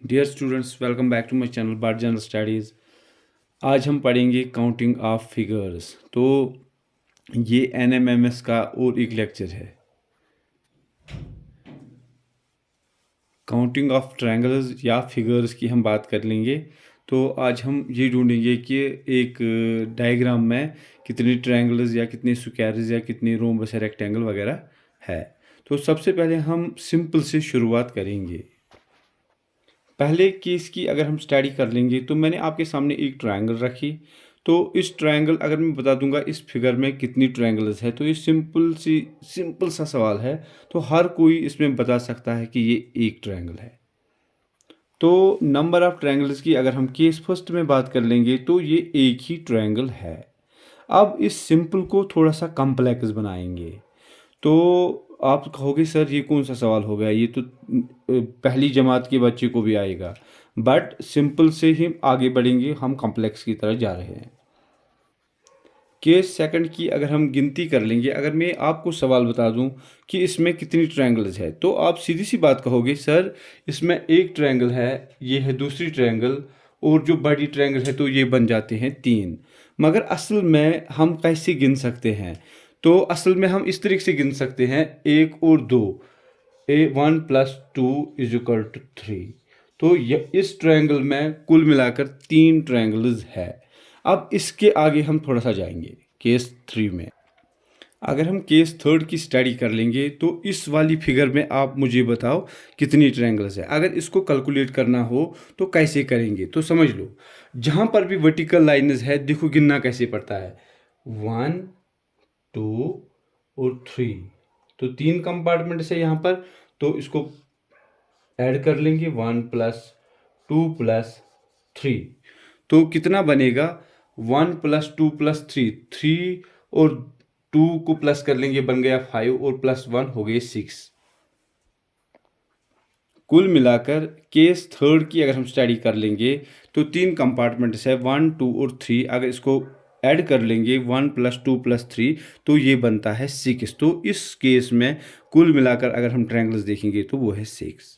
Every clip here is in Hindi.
Dear students, welcome back to my channel बाट जनरल स्टडीज़। आज हम पढ़ेंगे काउंटिंग ऑफ फिगर्स। तो ये एनएमएमएस का और एक लेक्चर है। काउंटिंग ऑफ ट्रायंगल्स या फिगर्स की हम बात कर लेंगे। तो आज हम ये ढूंढेंगे कि एक डायग्राम में कितने ट्रायंगल्स या कितने स्क्वायर्स या कितने रोम्बस या रेक्टेंगल वगैरह है। तो सबसे पहले हम सिंपल से शुरुआत करेंगे। पहले केस की अगर हम स्टडी कर लेंगे तो मैंने आपके सामने एक ट्रायंगल रखी। तो इस ट्रायंगल अगर मैं बता दूंगा इस फिगर में कितनी ट्रायंगल्स है, तो ये सिंपल सा सवाल है। तो हर कोई इसमें बता सकता है कि ये एक ट्रायंगल है। तो नंबर ऑफ ट्रायंगल्स की अगर हम केस फर्स्ट में बात कर लेंगे तो ये एक ही ट्रायंगल है। अब इस सिंपल को थोड़ा सा कॉम्प्लेक्स बनाएंगे। तो आप कहोगे सर ये कौन सा सवाल हो गया, ये तो पहली जमात के बच्चे को भी आएगा। बट सिंपल से ही आगे बढ़ेंगे, हम कॉम्प्लेक्स की तरफ जा रहे हैं। केस सेकंड की अगर हम गिनती कर लेंगे, अगर मैं आपको सवाल बता दूं कि इसमें कितनी ट्रायंगल्स है, तो आप सीधी सी बात कहोगे सर इसमें एक ट्रायंगल है, ये है दूसरी ट्रायंगल, और जो बड़ी ट्रायंगल है तो ये बन जाते हैं 3। मगर असल में हम कैसे गिन सकते हैं? तो असल में हम इस तरीके से गिन सकते हैं, 1 और 2, 1 + 2 = 3। तो इस ट्रायंगल में कुल मिलाकर 3 ट्रायंगल्स है। अब इसके आगे हम थोड़ा सा जाएंगे केस 3 में। अगर हम केस थर्ड की स्टडी कर लेंगे तो इस वाली फिगर में आप मुझे बताओ कितनी ट्रायंगल्स है। अगर इसको कैलकुलेट करना हो तो कैसे करेंगे, तो समझ लो जहाँ पर भी वर्टिकल लाइन्स है, देखो गिनना कैसे पड़ता है, 1 2 और 3। तो 3 कंपार्टमेंट्स है यहाँ पर, तो इसको ऐड कर लेंगे 1 + 2 + 3। तो कितना बनेगा, 1 + 2 + 3, 3 और 2 को प्लस कर लेंगे, बन गया 5 और +1 हो गए 6। कुल मिलाकर केस थर्ड की अगर हम स्टडी कर लेंगे तो 3 कंपार्टमेंट्स है, 1 2 और 3। अगर इसको ऐड कर लेंगे 1 + 2 + 3 तो ये बनता है 6। तो इस केस में कुल मिलाकर अगर हम ट्रायंगल्स देखेंगे तो वो है 6।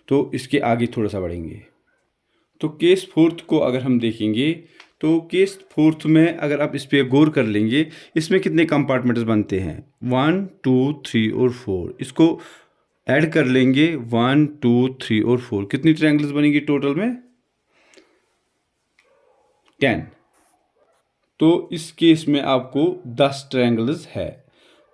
तो इसके आगे थोड़ा सा बढ़ेंगे। तो केस फोर्थ को अगर हम देखेंगे तो केस फोर्थ में अगर आप इस पर गौर कर लेंगे, इसमें कितने कंपार्टमेंट्स बनते हैं, 1 2 3 और 4। इसको ऐड कर लेंगे 1 2 3 और 4, कितनी ट्रायंगल्स बनेंगी टोटल में, 10। तो इस केस में आपको 10 ट्रायंगल्स है।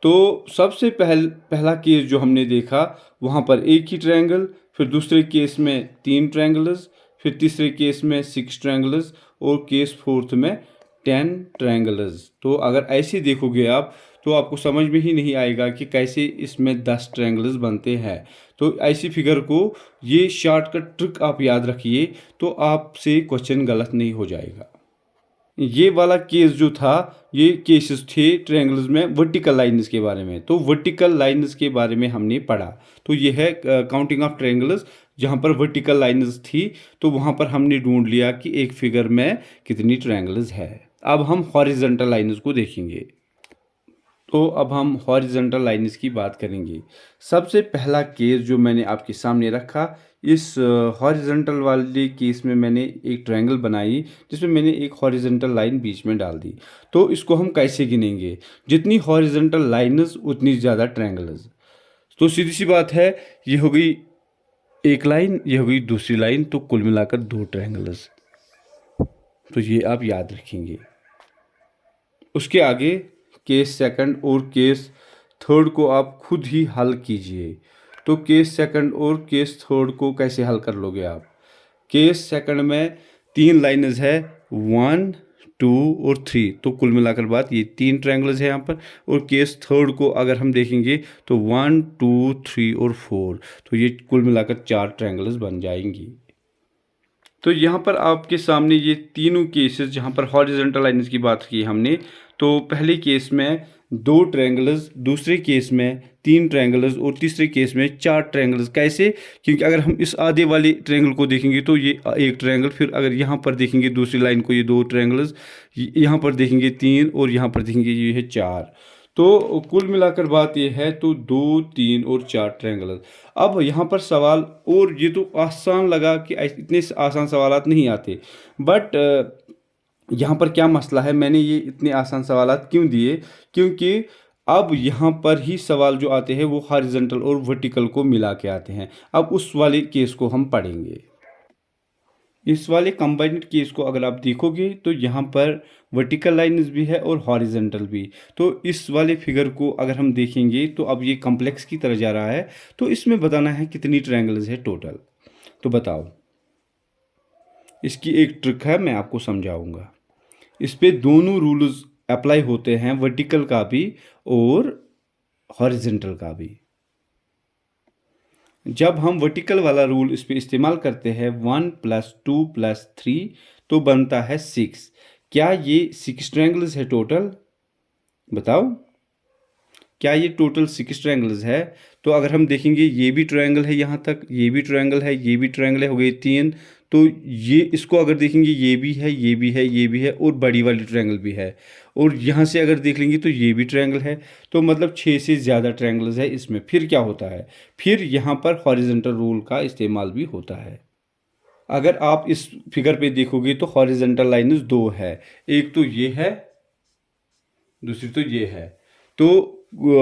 तो सबसे पहला केस जो हमने देखा वहाँ पर एक ही ट्रायंगल, फिर दूसरे केस में 3 ट्रायंगल्स, फिर तीसरे केस में 6 ट्रायंगल्स, और केस फोर्थ में 10 ट्रायंगल्स। तो अगर ऐसे देखोगे आप तो आपको समझ में ही नहीं आएगा कि कैसे इसमें 10 ट्रायंगल्स बनते हैं। तो ऐसी फिगर को ये शॉर्टकट ट्रिक आप याद रखिए, तो आपसे क्वेश्चन गलत नहीं हो जाएगा। ये वाला केस जो था, ये केसेस थे ट्रायंगल्स में वर्टिकल लाइन्स के बारे में। तो वर्टिकल लाइन्स के बारे में हमने पढ़ा। तो ये है काउंटिंग ऑफ ट्रायंगल्स, जहाँ पर वर्टिकल लाइन्स थी तो वहाँ पर हमने ढूंढ लिया कि एक फिगर में कितनी ट्रायंगल्स है। अब हम हॉरिजॉन्टल लाइन्स को देखेंगे। तो अब हम हॉरिजॉन्टल लाइन्स की बात करेंगे। सबसे पहला केस जो मैंने आपके सामने रखा, इस हॉरिजॉन्टल वाले केस में मैंने एक ट्रायंगल बनाई जिसमें मैंने एक हॉरिजॉन्टल लाइन बीच में डाल दी। तो इसको हम कैसे गिनेंगे, जितनी हॉरिजॉन्टल लाइन्स उतनी ज़्यादा ट्रायंगल्स। तो सीधी सी बात है, ये हो गई एक लाइन, ये हो गई दूसरी लाइन, तो कुल मिलाकर 2 ट्रायंगल्स। तो ये आप याद रखेंगे। उसके आगे केस सेकंड और केस थर्ड को आप खुद ही हल कीजिए। तो केस सेकंड और केस थर्ड को कैसे हल कर लोगे आप? केस सेकंड में 3 लाइन्स है, 1 2 और 3। तो कुल मिलाकर बात ये 3 ट्रायंगल्स है यहाँ पर। और केस थर्ड को अगर हम देखेंगे तो 1 2 3 और 4। तो ये कुल मिलाकर 4 ट्रायंगल्स बन जाएंगी। तो यहाँ पर आपके सामने ये तीनों केसेस, जहाँ पर हॉरिजॉन्टल लाइन्स की बात की हमने, तो पहले केस में 2 ट्रायंगल्स, दूसरे केस में 3 ट्रायंगल्स, और तीसरे केस में 4 ट्रायंगल्स। कैसे? क्योंकि अगर हम इस आधे वाले ट्रायंगल को देखेंगे तो ये एक ट्रायंगल, फिर अगर यहाँ पर देखेंगे दूसरी लाइन को, ये 2 ट्रायंगल्स, यहाँ पर देखेंगे 3, और यहाँ पर देखेंगे ये है 4। तो कुल मिलाकर बात यह है, तो 2, 3 और 4 ट्रायंगल। अब यहाँ पर सवाल, और ये तो आसान लगा कि इतने आसान सवालात नहीं आते, बट यहाँ पर क्या मसला है, मैंने ये इतने आसान सवालात क्यों दिए, क्योंकि अब यहाँ पर ही सवाल जो आते हैं वो हॉरिजॉन्टल और वर्टिकल को मिला के आते हैं। अब उस वाले केस को हम पढ़ेंगे। इस वाले कंबाइंड केस को अगर आप देखोगे तो यहाँ पर वर्टिकल लाइन्स भी है और हॉरिजॉन्टल भी। तो इस वाले फिगर को अगर हम देखेंगे तो अब ये कॉम्प्लेक्स की तरह जा रहा है, तो इसमें बताना है कितनी ट्रायंगल्स है टोटल। तो बताओ, इसकी एक ट्रिक है, मैं आपको समझाऊंगा। इस पे दोनों रूल्स अप्लाई होते हैं, वर्टिकल का भी और हॉरिजॉन्टल का भी। जब हम वर्टिकल वाला रूल इस पे इस्तेमाल करते हैं, 1 + 2 + 3 तो बनता है 6। क्या ये 6 ट्रायंगल्स है टोटल? बताओ, क्या ये टोटल 6 ट्रायंगल्स है? तो अगर हम देखेंगे, ये भी ट्रायंगल है, यहाँ तक ये भी ट्रायंगल है, ये भी ट्रायंगल है, हो गए 3। तो ये इसको अगर देखेंगे, ये भी है, ये भी है, ये भी है, और बड़ी वाली ट्रायंगल भी है। और यहाँ से अगर देख लेंगे तो ये भी ट्रायंगल है। तो मतलब 6 से ज़्यादा ट्रायंगल्स है इसमें। फिर क्या होता है, फिर यहाँ पर हॉरिजॉन्टल रूल का इस्तेमाल भी होता है। अगर आप इस फिगर पे देखोगे तो हॉरिजॉन्टल लाइन्स 2 है, एक तो ये है, दूसरी तो ये है। तो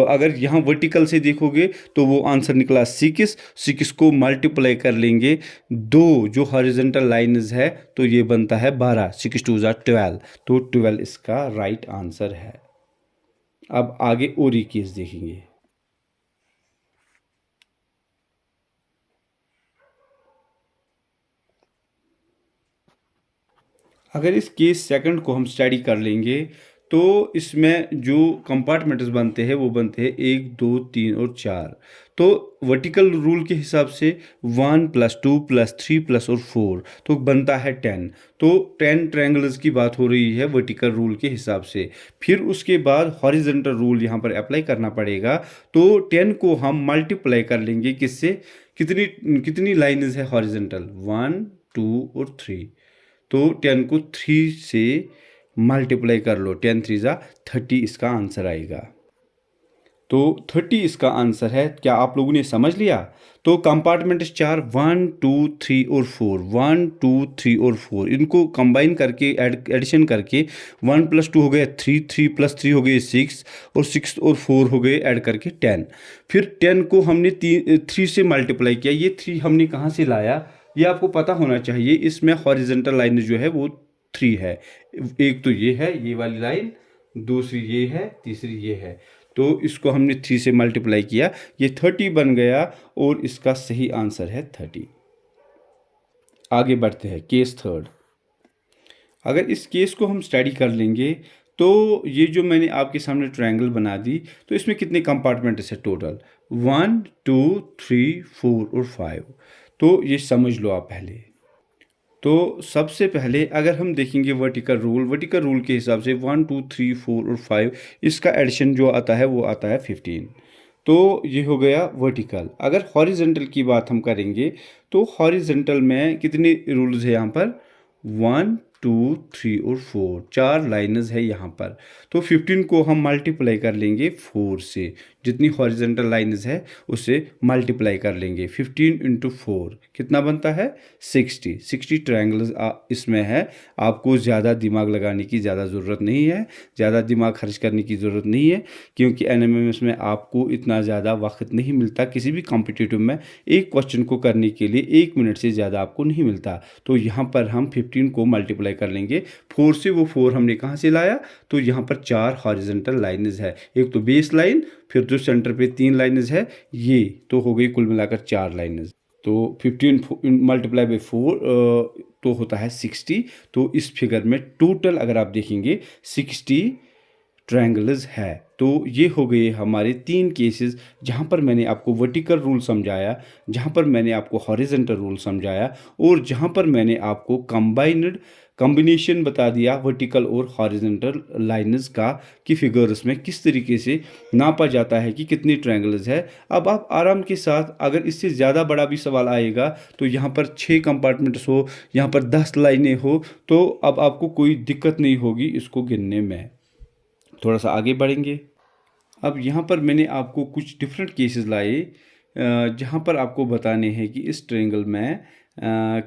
अगर यहाँ वर्टिकल से देखोगे तो वो आंसर निकला 6। 6 को मल्टीप्लाई कर लेंगे, दो जो हॉरिजॉन्टल लाइन्स है, तो ये बनता है 12। 6 × 2 = 12, तो 12 इसका राइट आंसर है। अब आगे और एक केस देखेंगे। अगर इस केस सेकंड को हम स्टडी कर लेंगे तो इसमें जो कंपार्टमेंट्स बनते हैं वो बनते हैं 1, 2, 3 और 4। तो वर्टिकल रूल के हिसाब से 1 + 2 + 3 + और 4 तो बनता है 10। तो 10 ट्रायंगल्स की बात हो रही है वर्टिकल रूल के हिसाब से। फिर उसके बाद हॉरिजॉन्टल रूल यहाँ पर अप्लाई करना पड़ेगा। तो 10 को हम मल्टीप्लाई कर लेंगे किससे, कितनी कितनी लाइन्स है हॉरिजॉन्टल, 1, 2 और 3। तो 10 को 3 से मल्टीप्लाई कर लो, 10 × 3 = 30 इसका आंसर आएगा। तो 30 इसका आंसर है। क्या आप लोगों ने समझ लिया? तो कंपार्टमेंट 4, 1, 2, 3 और 4, 1, 2, 3 और 4, इनको कंबाइन करके एडिशन करके 1 + 2 हो गया 3, 3 + 3 हो गए 6, और 6 और 4 हो गए ऐड करके 10। फिर 10 को हमने 3 से मल्टीप्लाई किया। ये 3 हमने कहाँ से लाया, ये आपको पता होना चाहिए। इसमें हॉरिजॉन्टल लाइन जो है वो 3 है। एक तो ये है, ये वाली लाइन, दूसरी ये है, तीसरी ये है। तो इसको हमने 3 से मल्टीप्लाई किया, ये 30 बन गया, और इसका सही आंसर है 30। आगे बढ़ते हैं, केस थर्ड। अगर इस केस को हम स्टडी कर लेंगे तो ये जो मैंने आपके सामने ट्रायंगल बना दी, तो इसमें कितने कंपार्टमेंट्स है टोटल, 1, 2, 3, 4 और 5। तो ये समझ लो आप पहले। तो सबसे पहले अगर हम देखेंगे वर्टिकल रूल के हिसाब से 1, 2, 3, 4 और 5, इसका एडिशन जो आता है वो आता है 15। तो ये हो गया वर्टिकल। अगर हॉरिजॉन्टल की बात हम करेंगे तो हॉरिजॉन्टल में कितने रूल्स है यहाँ पर, 1, 2, 3 और 4, 4 लाइन्स है यहाँ पर। तो 15 को हम मल्टीप्लाई कर लेंगे 4 से, जितनी हॉरिजॉन्टल लाइन्स है उससे मल्टीप्लाई कर लेंगे। 15 × 4 कितना बनता है, 60। 60 ट्रायंगल्स इसमें है। आपको ज़्यादा दिमाग लगाने की ज़्यादा ज़रूरत नहीं है, ज़्यादा दिमाग खर्च करने की ज़रूरत नहीं है, क्योंकि NMMS में आपको इतना ज़्यादा वक्त नहीं मिलता। किसी भी कॉम्पिटिटिव में एक क्वेश्चन को करने के लिए 1 मिनट से ज़्यादा आपको नहीं मिलता। तो यहाँ पर हम 15 को मल्टीप्लाई कर लेंगे 4 से। वो 4 हमने कहाँ से लाया, तो यहाँ पर 4 हॉरिजॉन्टल लाइन्स है, एक तो बेस लाइन, फिर जो सेंटर पे 3 लाइन्स है, ये तो हो गई कुल मिलाकर 4 लाइन्स। तो 15 × 4 तो होता है 60। तो इस फिगर में टोटल अगर आप देखेंगे 60 ट्रायंगल्स है। तो ये हो गए हमारे 3 केसेस, जहाँ पर मैंने आपको वर्टिकल रूल समझाया, जहाँ पर मैंने आपको हॉरिजॉन्टल रूल समझाया, और जहाँ पर मैंने आपको कॉम्बिनेशन बता दिया वर्टिकल और हॉरिजॉन्टल लाइन्स का, कि फिगर्स में किस तरीके से नापा जाता है कि कितनी ट्रायंगल्स है। अब आप आराम के साथ, अगर इससे ज़्यादा बड़ा भी सवाल आएगा तो यहाँ पर 6 कंपार्टमेंट्स हो, यहाँ पर 10 लाइनें हो, तो अब आपको कोई दिक्कत नहीं होगी इसको गिनने में। थोड़ा सा आगे बढ़ेंगे। अब यहाँ पर मैंने आपको कुछ डिफरेंट केसेस लाए जहाँ पर आपको बताने हैं कि इस ट्रायंगल में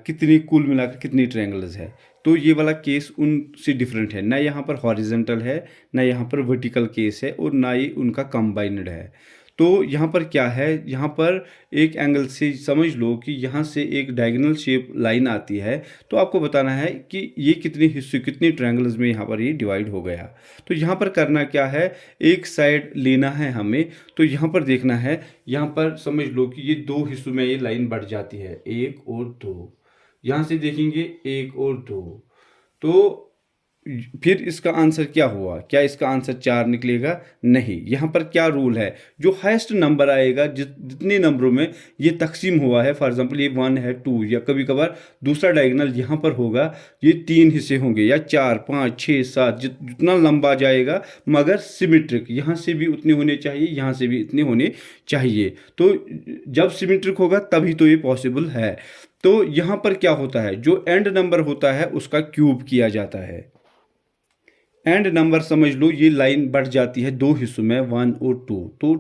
कितनी कुल मिलाकर कितनी ट्रायंगल्स है। तो ये वाला केस उनसे डिफरेंट है, ना यहाँ पर हॉरिजेंटल है, ना यहाँ पर वर्टिकल केस है, और ना ही उनका कंबाइंड है। तो यहाँ पर क्या है, यहाँ पर एक एंगल से समझ लो कि यहाँ से एक डायगोनल शेप लाइन आती है, तो आपको बताना है कि ये कितने हिस्से कितने ट्रायंगल्स में यहाँ पर ये डिवाइड हो गया। तो यहाँ पर करना क्या है, एक साइड लेना है हमें। तो यहाँ पर देखना है, यहाँ पर समझ लो कि ये दो हिस्सों में ये लाइन बढ़ जाती है, एक और दो। यहाँ से देखेंगे एक और दो, तो फिर इसका आंसर क्या हुआ, क्या इसका आंसर 4 निकलेगा? नहीं। यहाँ पर क्या रूल है, जो हाईएस्ट नंबर आएगा, जितने नंबरों में ये तकसीम हुआ है, फॉर एग्जांपल ये 1 है, 2, या कभी कभार दूसरा डायगोनल यहाँ पर होगा, ये 3 हिस्से होंगे, या 4, 5, 6, 7, जितना लंबा जाएगा, मगर सिमेट्रिक, यहाँ से भी उतने होने चाहिए, यहाँ से भी इतने होने चाहिए। तो जब सिमेट्रिक होगा तभी तो ये पॉसिबल है। तो यहाँ पर क्या होता है, जो एंड नंबर होता है उसका क्यूब किया जाता है। एंड नंबर समझ लो, ये लाइन बढ़ जाती है दो हिस्सों में, 1 और 2। तो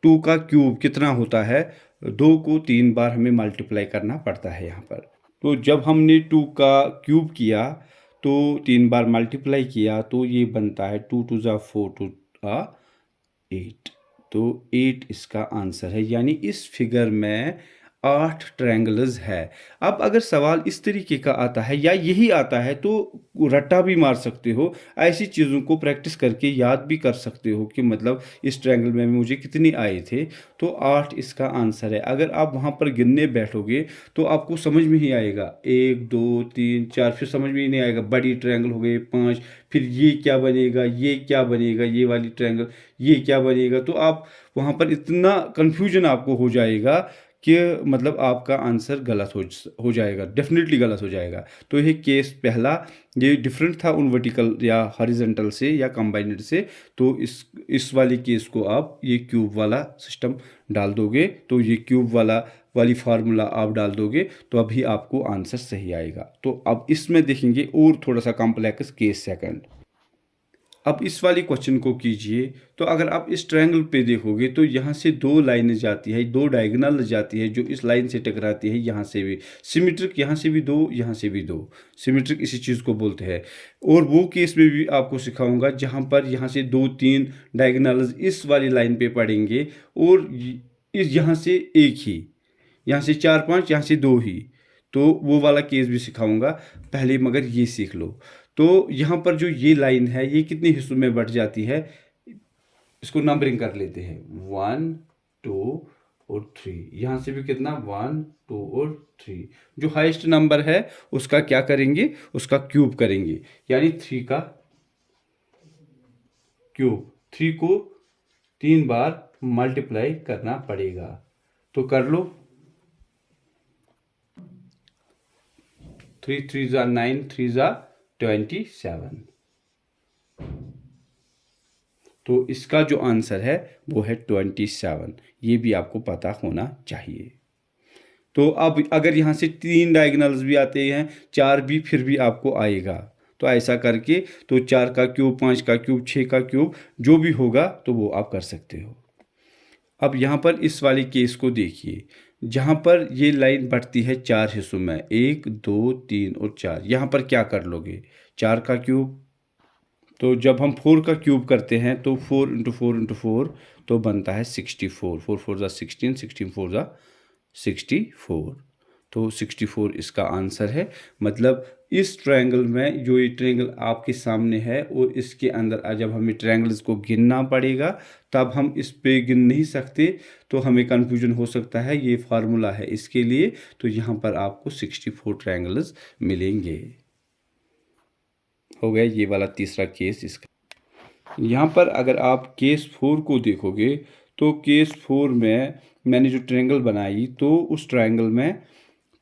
2 का क्यूब कितना होता है, 2 को 3 बार हमें मल्टीप्लाई करना पड़ता है यहाँ पर। तो जब हमने 2 का क्यूब किया तो 3 बार मल्टीप्लाई किया, तो ये बनता है 2 2 ज़ा 4, 2 8। तो 8 इसका आंसर है, यानी इस फिगर में 8 ट्रायंगल्स है। अब अगर सवाल इस तरीके का आता है या यही आता है तो रट्टा भी मार सकते हो, ऐसी चीज़ों को प्रैक्टिस करके याद भी कर सकते हो कि मतलब इस ट्रायंगल में मुझे कितने आए थे। तो 8 इसका आंसर है। अगर आप वहाँ पर गिनने बैठोगे तो आपको समझ में ही आएगा, 1 2 3 4, फिर समझ में ही नहीं आएगा, बड़ी ट्रायंगल हो गए 5, फिर ये क्या बनेगा, ये क्या बनेगा, ये वाली ट्रायंगल ये क्या बनेगा। तो आप वहाँ पर इतना कन्फ्यूजन आपको हो जाएगा कि मतलब आपका आंसर गलत हो जाएगा, डेफिनेटली गलत हो जाएगा। तो ये केस पहला, ये डिफरेंट था उन वर्टिकल या हॉरिजॉन्टल से या कंबाइंड से। तो इस वाली केस को आप ये क्यूब वाला सिस्टम डाल दोगे, तो ये क्यूब वाली फार्मूला आप डाल दोगे, तो अभी आपको आंसर सही आएगा। तो अब इसमें देखेंगे और थोड़ा सा कॉम्प्लेक्स केस सेकंड। अब इस वाले क्वेश्चन को कीजिए। तो अगर आप इस ट्रायंगल पे देखोगे तो यहाँ से दो लाइनें जाती है, दो डायगोनल जाती है जो इस लाइन से टकराती है, यहाँ से भी सिमेट्रिक, यहाँ से भी दो, यहाँ से भी दो, सिमेट्रिक इसी चीज़ को बोलते हैं। और वो केस में भी आपको सिखाऊंगा जहाँ पर यहाँ से 2 3 डायगोनल्स इस वाली लाइन पे पड़ेंगे, और इस यहाँ से एक ही, यहाँ से 4 5, यहाँ से 2 ही। तो वो वाला केस भी सिखाऊंगा, पहले मगर ये सीख लो। तो यहाँ पर जो ये लाइन है ये कितने हिस्सों में बढ़ जाती है, इसको नंबरिंग कर लेते हैं, 1 2 और 3। यहाँ से भी कितना, 1 2 और 3। जो हाईएस्ट नंबर है उसका क्या करेंगे, उसका क्यूब करेंगे, यानी 3 का क्यूब, 3 को 3 बार मल्टीप्लाई करना पड़ेगा। तो कर लो, 3 3 ज़ा 9, 3 ज़ा 27। तो इसका जो आंसर है वो है 27। ये भी आपको पता होना चाहिए। तो अब अगर यहाँ से 3 डायगोनल्स भी आते हैं, 4 भी, फिर भी आपको आएगा। तो ऐसा करके तो 4 का क्यूब, 5 का क्यूब, 6 का क्यूब, जो भी होगा तो वो आप कर सकते हो। अब यहाँ पर इस वाले केस को देखिए, जहाँ पर ये लाइन बढ़ती है 4 हिस्सों में, 1 2 3 और 4। यहाँ पर क्या कर लोगे, 4 का क्यूब। तो जब हम 4 का क्यूब करते हैं तो 4 इंटू 4 इंटू 4 तो बनता है 64। 4 4 ज़ा 16, 16 4 ज़ा 64। तो 64 इसका आंसर है। मतलब इस ट्रायंगल में, जो ये ट्रायंगल आपके सामने है और इसके अंदर जब हमें ट्रायंगल्स को गिनना पड़ेगा तब हम इस पे गिन नहीं सकते, तो हमें कन्फ्यूजन हो सकता है। ये फार्मूला है इसके लिए। तो यहाँ पर आपको 64 ट्रायंगल्स मिलेंगे। हो गया ये वाला तीसरा केस इसका। यहाँ पर अगर आप केस 4 को देखोगे तो केस 4 में मैंने जो ट्रायंगल बनाई, तो उस ट्रायंगल में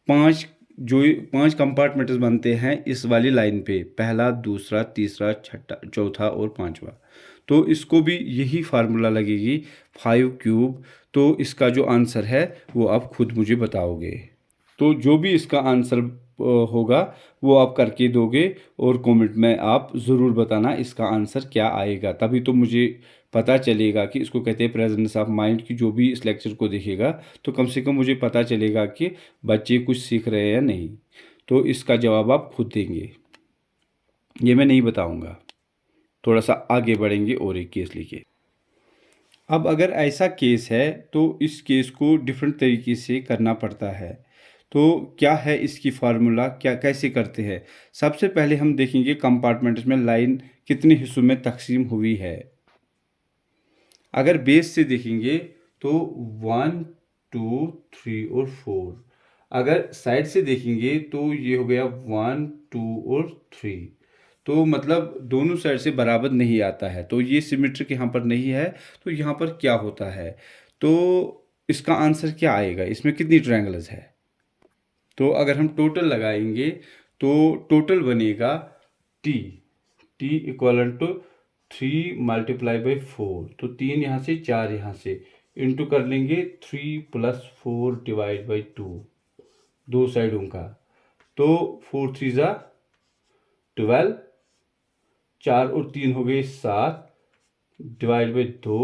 5 कंपार्टमेंट्स बनते हैं इस वाली लाइन पे, पहला, दूसरा, तीसरा, छठा, चौथा और पांचवा। तो इसको भी यही फार्मूला लगेगी, 5 क्यूब। तो इसका जो आंसर है वो आप खुद मुझे बताओगे। तो जो भी इसका आंसर होगा वो आप करके दोगे और कमेंट में आप ज़रूर बताना इसका आंसर क्या आएगा, तभी तो मुझे पता चलेगा कि इसको कहते हैं प्रेजेंस ऑफ माइंड, की जो भी इस लेक्चर को देखेगा तो कम से कम मुझे पता चलेगा कि बच्चे कुछ सीख रहे हैं या नहीं। तो इसका जवाब आप खुद देंगे, ये मैं नहीं बताऊंगा। थोड़ा सा आगे बढ़ेंगे और एक केस लेके। अब अगर ऐसा केस है तो इस केस को डिफरेंट तरीके से करना पड़ता है। तो क्या है इसकी फार्मूला, क्या कैसे करते हैं? सबसे पहले हम देखेंगे कंपार्टमेंट्स में लाइन कितने हिस्सों में तकसीम हुई है। अगर बेस से देखेंगे तो 1 2 3 और 4। अगर साइड से देखेंगे तो ये हो गया 1 2 और 3। तो मतलब दोनों साइड से बराबर नहीं आता है, तो ये सिमेट्रिक यहाँ पर नहीं है। तो यहाँ पर क्या होता है, तो इसका आंसर क्या आएगा, इसमें कितनी ट्रायंगल्स है? तो अगर हम टोटल लगाएंगे तो टोटल बनेगा T equal to 3 multiply by 4। तो 3 यहाँ से 4 यहाँ से इंटू कर लेंगे 3 + 4 डिवाइड बाई 2, दो साइडों का। तो 4 3 ज़ा 12, 4 और 3 हो गए 7 डिवाइड बाई 2,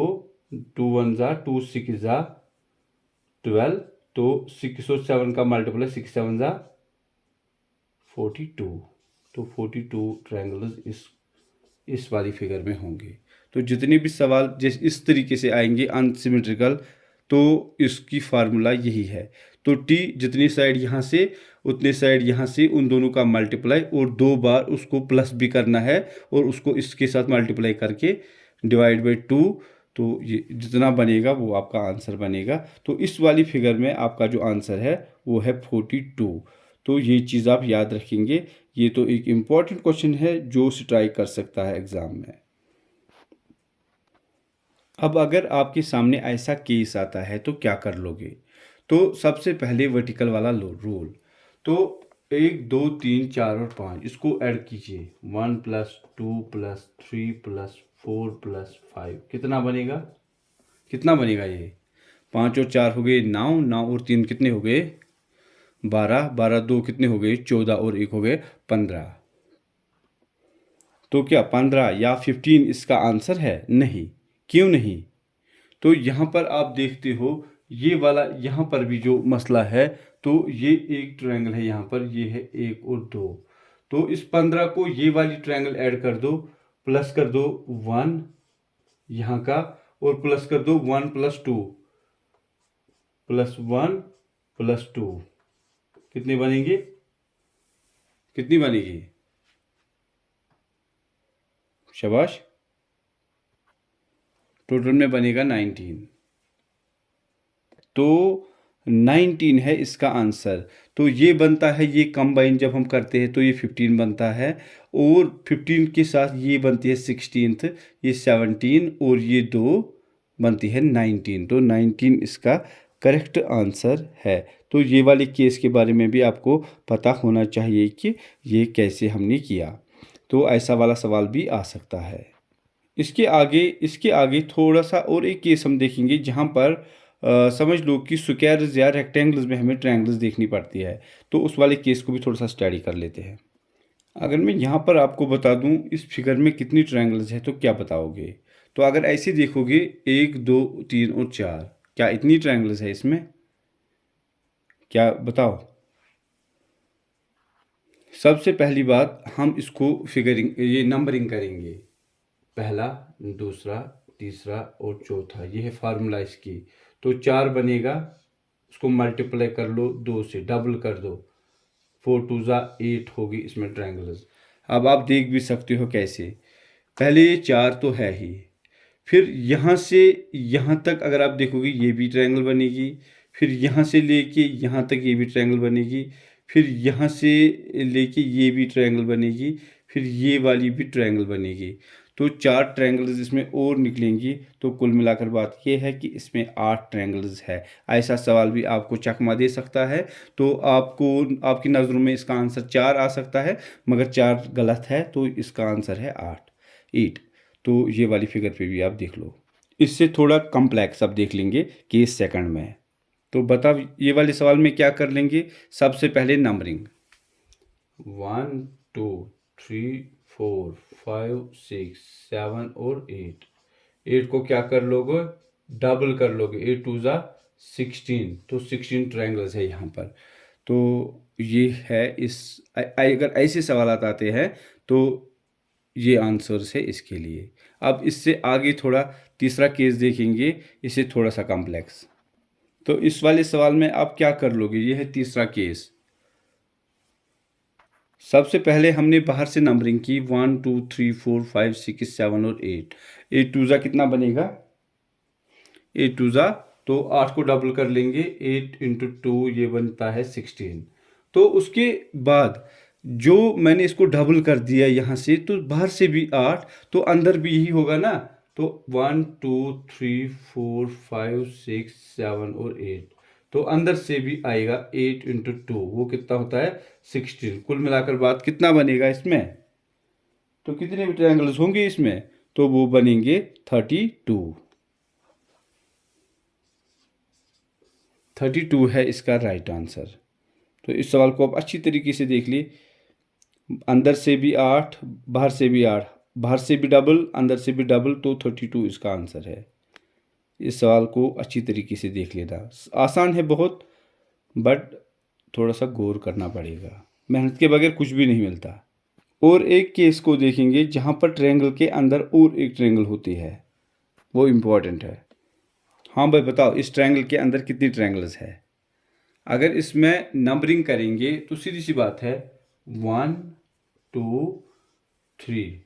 2 1 ज़ा 2 6 ज़ा 12। तो 6 और 7 का मल्टीप्लाई 6 7 ज़ा 42। तो 42 ट्रायंगल्स इस वाली फिगर में होंगे। तो जितने भी सवाल जिस इस तरीके से आएंगे अनसिमेट्रिकल, तो इसकी फार्मूला यही है। तो टी जितनी साइड यहाँ से उतने साइड यहाँ से, उन दोनों का मल्टीप्लाई और 2 बार उसको प्लस भी करना है और उसको इसके साथ मल्टीप्लाई करके डिवाइड बाई 2। तो ये जितना बनेगा वो आपका आंसर बनेगा। तो इस वाली फिगर में आपका जो आंसर है वो है 42। तो ये चीज़ आप याद रखेंगे। ये तो एक इम्पॉर्टेंट क्वेश्चन है जो स्ट्राइक कर सकता है एग्ज़ाम में। अब अगर आपके सामने ऐसा केस आता है तो क्या कर लोगे? तो सबसे पहले वर्टिकल वाला रूल। तो 1 2 3 4 और 5 इसको ऐड कीजिए। 1 + 2 + 3 + 4 + 5 कितना बनेगा? कितना बनेगा ये? 5 और 4 हो गए 9, 9 और 3 कितने हो गए? 12, 12 2 कितने हो गए? 14 और 1 हो गए 15। तो क्या 15 या 15 इसका आंसर है? नहीं। क्यों नहीं? तो यहाँ पर आप देखते हो ये वाला यहाँ पर भी जो मसला है, तो ये एक ट्रायंगल है, यहाँ पर ये है 1 और 2। तो इस 15 को ये वाली ट्रायंगल ऐड कर दो, प्लस कर दो 1 यहाँ का और प्लस कर दो 1 + 2 + 1 + 2 कितने बनेंगे? कितनी बनेगी? शाबाश। टोटल में बनेगा 19। तो 19 है इसका आंसर। तो ये बनता है, ये कंबाइन जब हम करते हैं तो ये 15 बनता है और 15 के साथ ये बनती है 16th, ये 17 और ये 2 बनती है 19। तो 19 इसका करेक्ट आंसर है। तो ये वाले केस के बारे में भी आपको पता होना चाहिए कि ये कैसे हमने किया। तो ऐसा वाला सवाल भी आ सकता है। इसके आगे थोड़ा सा और एक केस हम देखेंगे जहाँ पर समझ लो कि स्क्वायर्स या रेक्टेंगल्स में हमें ट्रायंगल्स देखनी पड़ती है। तो उस वाले केस को भी थोड़ा सा स्टडी कर लेते हैं। अगर मैं यहाँ पर आपको बता दूँ इस फिगर में कितनी ट्रायंगल्स है तो क्या बताओगे? तो अगर ऐसे देखोगे 1 2 3 और 4, क्या इतनी ट्रायंगल्स है इसमें? क्या बताओ? सबसे पहली बात हम इसको ये नंबरिंग करेंगे। पहला, दूसरा, तीसरा और चौथा, ये है फार्मूला इसकी। तो 4 बनेगा, उसको मल्टीप्लाई कर लो 2 से, डबल कर दो, 4 2 ज़ा 8 होगी इसमें ट्रायंगल्स। अब आप देख भी सकते हो कैसे। पहले ये 4 तो है ही, फिर यहाँ से यहाँ तक अगर आप देखोगे ये भी ट्रायंगल बनेगी, फिर यहाँ से लेके यहाँ तक ये भी ट्रायंगल बनेगी, फिर यहाँ से लेके ये भी ट्रायंगल बनेगी, फिर ये वाली भी ट्रायंगल बनेगी। तो 4 ट्रायंगल्स इसमें और निकलेंगी। तो कुल मिलाकर बात ये है कि इसमें 8 ट्रायंगल्स है। ऐसा सवाल भी आपको चकमा दे सकता है। तो आपको आपकी नज़रों में इसका आंसर 4 आ सकता है, मगर 4 गलत है, तो इसका आंसर है 8। तो ये वाली फिगर पे भी आप देख लो। इससे थोड़ा कम्प्लेक्स अब देख लेंगे केस सेकंड में। तो बताओ ये वाले सवाल में क्या कर लेंगे? सबसे पहले नंबरिंग 1 2 3 4 5 6 7 और 8। 8 को क्या कर लोगे, डबल कर लोगे, 8 2 ज़ा 16, तो 16 ट्रायंगल्स है यहाँ पर। तो ये है इस अगर ऐसे सवालात आते हैं तो ये आंसर्स है इसके लिए। अब इससे आगे थोड़ा तीसरा केस देखेंगे, इसे थोड़ा सा कॉम्प्लेक्स। तो इस वाले सवाल में आप क्या कर लोगे, ये है तीसरा केस। सबसे पहले हमने बाहर से नंबरिंग की 1 2 3 4 5 6 7 और 8। 8 2 ज़ा कितना बनेगा, 8 2 ज़ा, तो 8 को डबल कर लेंगे, 8 इंटू 2 ये बनता है 16। तो उसके बाद जो मैंने इसको डबल कर दिया यहाँ से, तो बाहर से भी 8, तो अंदर भी यही होगा ना। तो 1 2 3 4 5 6 7 और 8, तो अंदर से भी आएगा 8 इंटू 2, वो कितना होता है 16। कुल मिलाकर बात कितना बनेगा इसमें, तो कितने भी ट्रायंगल्स होंगे इसमें, तो वो बनेंगे 32। 32 है इसका राइट आंसर। तो इस सवाल को आप अच्छी तरीके से देख ली, अंदर से भी 8, बाहर से भी 8, बाहर से भी डबल, अंदर से भी डबल, तो 32 इसका आंसर है। इस सवाल को अच्छी तरीके से देख लेना, आसान है बहुत, बट थोड़ा सा गौर करना पड़ेगा, मेहनत के बगैर कुछ भी नहीं मिलता। और एक केस को देखेंगे जहाँ पर ट्रायंगल के अंदर और एक ट्रायंगल होती है, वो इम्पोर्टेंट है। हाँ भाई बताओ, इस ट्रायंगल के अंदर कितनी ट्रायंगल्स है। अगर इसमें नंबरिंग करेंगे तो सीधी सी बात है 1 2 3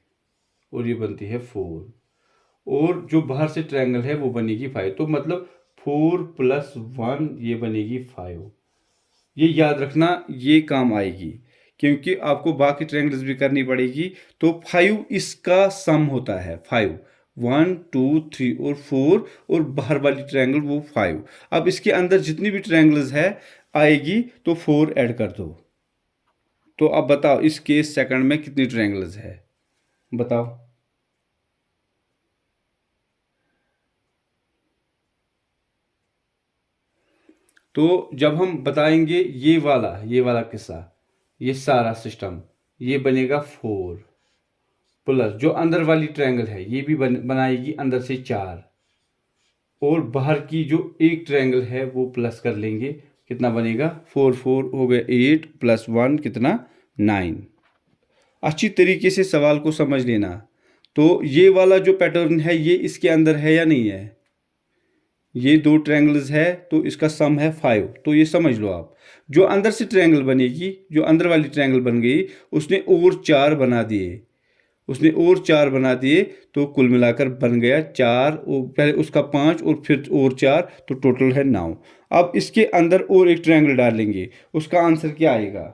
और ये बनती है 4, और जो बाहर से ट्रायंगल है वो बनेगी 5, तो मतलब 4 प्लस 1 ये बनेगी 5। ये याद रखना, ये काम आएगी, क्योंकि आपको बाकी ट्रायंगल्स भी करनी पड़ेगी। तो 5 इसका सम होता है, 5 1 2 3 और 4, और बाहर वाली ट्रायंगल वो 5। अब इसके अंदर जितनी भी ट्रायंगल्स है आएगी तो 4 ऐड कर दो। तो अब बताओ इस केस सेकंड में कितनी ट्रायंगल्स है, बताओ। तो जब हम बताएंगे ये वाला किस्सा, ये सारा सिस्टम, ये बनेगा 4 प्लस जो अंदर वाली ट्रायंगल है ये भी बनाएगी अंदर से 4, और बाहर की जो एक ट्रायंगल है वो प्लस कर लेंगे, कितना बनेगा 4 4 हो गया 8 प्लस 1 कितना 9। अच्छी तरीके से सवाल को समझ लेना। तो ये वाला जो पैटर्न है ये इसके अंदर है या नहीं है, ये दो ट्रायंगल्स है तो इसका सम है 5, तो ये समझ लो आप। जो अंदर से ट्रायंगल बनेगी, जो अंदर वाली ट्रायंगल बन गई, उसने और 4 बना दिए, उसने और 4 बना दिए, तो कुल मिलाकर बन गया 4, और पहले उसका 5 और फिर और 4, तो टोटल है 9। अब इसके अंदर और एक ट्रायंगल डालेंगे, उसका आंसर क्या आएगा,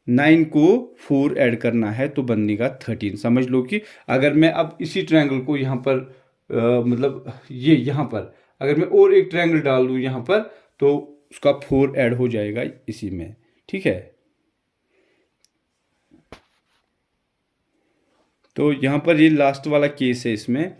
9 को 4 ऐड करना है तो बनेगा 13। समझ लो कि अगर मैं अब इसी ट्रायंगल को यहाँ पर मतलब ये यहाँ पर अगर मैं और एक ट्रायंगल डाल दूँ यहाँ पर, तो उसका 4 ऐड हो जाएगा इसी में, ठीक है। तो यहाँ पर ये लास्ट वाला केस है इसमें,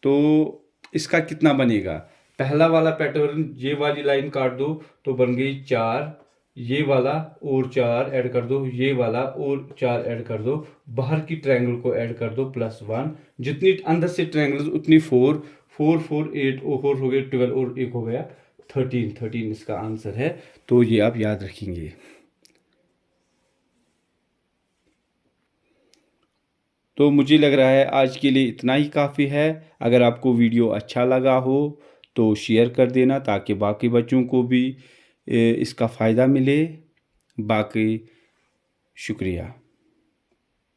तो इसका कितना बनेगा, पहला वाला पैटर्न ये वाली लाइन काट दो तो बन गई 4, ये वाला और 4 ऐड कर दो, ये वाला और 4 ऐड कर दो, बाहर की ट्रायंगल को ऐड कर दो +1, जितनी अंदर से ट्रायंगल उतनी 4 4 4 8 और हो गए 12 और एक हो गया 13। 13 इसका आंसर है, तो ये आप याद रखेंगे। तो मुझे लग रहा है आज के लिए इतना ही काफ़ी है। अगर आपको वीडियो अच्छा लगा हो तो शेयर कर देना, ताकि बाकी बच्चों को भी इसका फ़ायदा मिले। बाकी शुक्रिया।